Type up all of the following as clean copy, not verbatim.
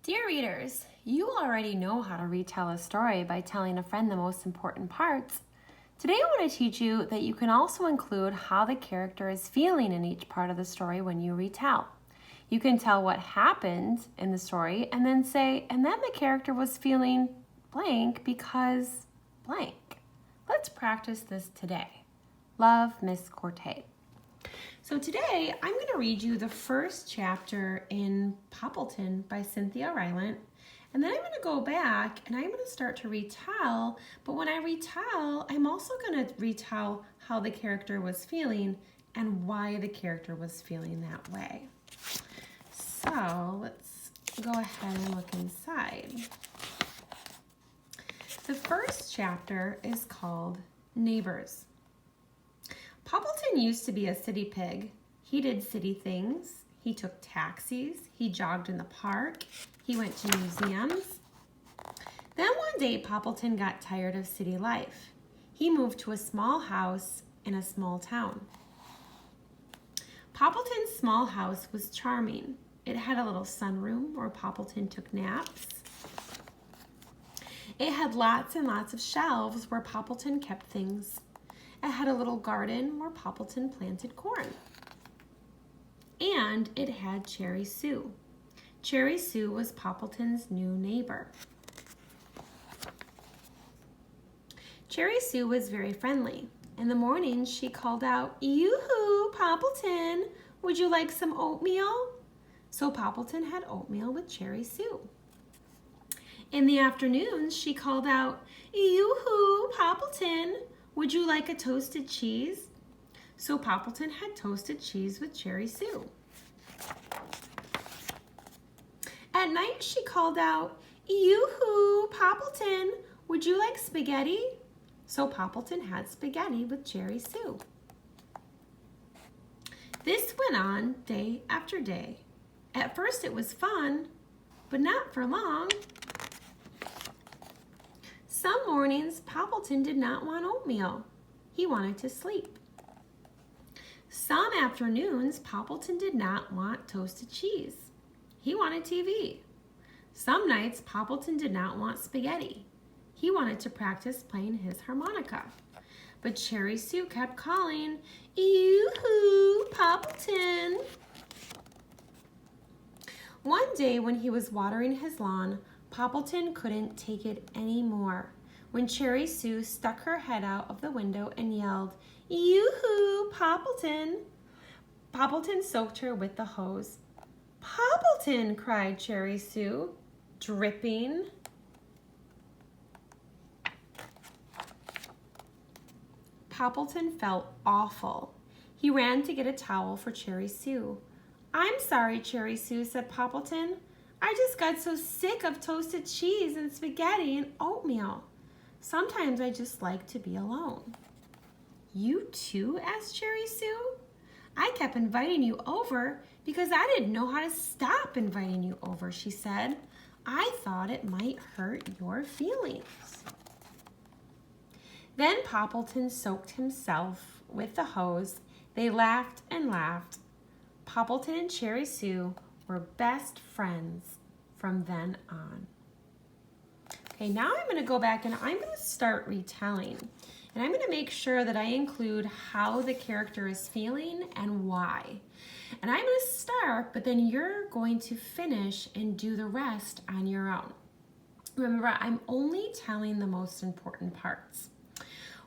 Dear readers, you already know how to retell a story by telling a friend the most important parts. Today I want to teach you that you can also include how the character is feeling in each part of the story when you retell. You can tell what happened in the story and then say, and then the character was feeling blank because blank. Let's practice this today. Love, Miss Cortez. So today I'm going to read you the first chapter in Poppleton by Cynthia Rylant, and then I'm going to go back and I'm going to start to retell, but when I retell, I'm also going to retell how the character was feeling and why the character was feeling that way. So let's go ahead and look inside. The first chapter is called Neighbors. Poppleton used to be a city pig. He did city things. He took taxis. He jogged in the park. He went to museums. Then one day, Poppleton got tired of city life. He moved to a small house in a small town. Poppleton's small house was charming. It had a little sunroom where Poppleton took naps. It had lots and lots of shelves where Poppleton kept things. It had a little garden where Poppleton planted corn. And it had Cherry Sue. Cherry Sue was Poppleton's new neighbor. Cherry Sue was very friendly. In the morning, she called out, "Yoo-hoo, Poppleton, would you like some oatmeal?" So Poppleton had oatmeal with Cherry Sue. In the afternoons, she called out, "Yoo-hoo, Poppleton, would you like a toasted cheese?" So Poppleton had toasted cheese with Cherry Sue. At night, she called out, "Yoo-hoo, Poppleton, would you like spaghetti?" So Poppleton had spaghetti with Cherry Sue. This went on day after day. At first it was fun, but not for long. Some mornings, Poppleton did not want oatmeal. He wanted to sleep. Some afternoons, Poppleton did not want toasted cheese. He wanted TV. Some nights, Poppleton did not want spaghetti. He wanted to practice playing his harmonica. But Cherry Sue kept calling, "Yoo-hoo, Poppleton." One day when he was watering his lawn, Poppleton couldn't take it anymore. When Cherry Sue stuck her head out of the window and yelled, "Yoo-hoo, Poppleton!" Poppleton soaked her with the hose. "Poppleton!" cried Cherry Sue, dripping. Poppleton felt awful. He ran to get a towel for Cherry Sue. "I'm sorry, Cherry Sue," said Poppleton. "I just got so sick of toasted cheese and spaghetti and oatmeal. Sometimes I just like to be alone." "You too?" asked Cherry Sue. "I kept inviting you over because I didn't know how to stop inviting you over," she said. "I thought it might hurt your feelings." Then Poppleton soaked himself with the hose. They laughed and laughed. Poppleton and Cherry Sue were best friends from then on. Okay, now I'm going to go back and I'm going to start retelling. And I'm going to make sure that I include how the character is feeling and why. And I'm going to start, but then you're going to finish and do the rest on your own. Remember, I'm only telling the most important parts.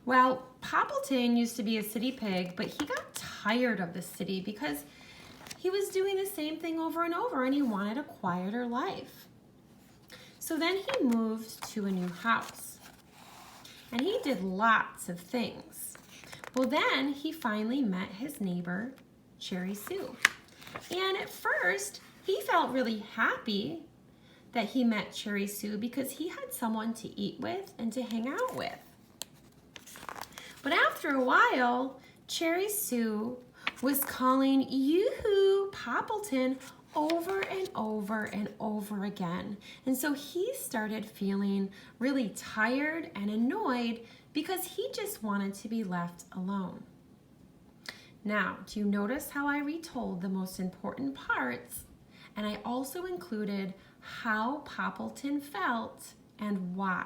Well, Poppleton used to be a city pig, but he got tired of the city because he was doing the same thing over and over and he wanted a quieter life. So then he moved to a new house and he did lots of things. Well, then he finally met his neighbor, Cherry Sue. And at first, he felt really happy that he met Cherry Sue because he had someone to eat with and to hang out with. But after a while, Cherry Sue was calling "Yoo-hoo, Poppleton" over and over and over again. And so he started feeling really tired and annoyed because he just wanted to be left alone. Now, do you notice how I retold the most important parts? And I also included how Poppleton felt and why.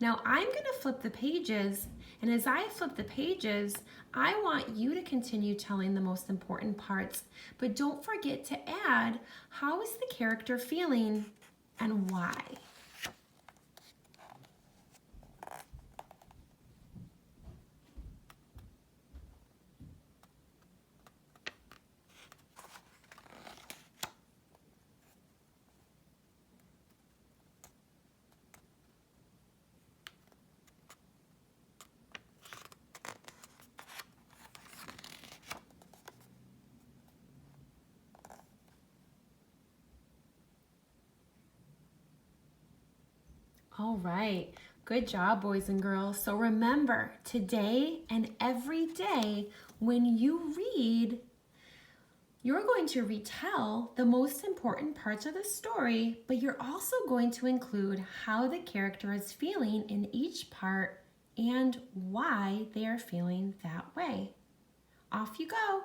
Now I'm going to flip the pages, and as I flip the pages, I want you to continue telling the most important parts, but don't forget to add how is the character feeling and why. All right, good job, boys and girls. So remember, today and every day when you read, you're going to retell the most important parts of the story, but you're also going to include how the character is feeling in each part and why they are feeling that way. Off you go.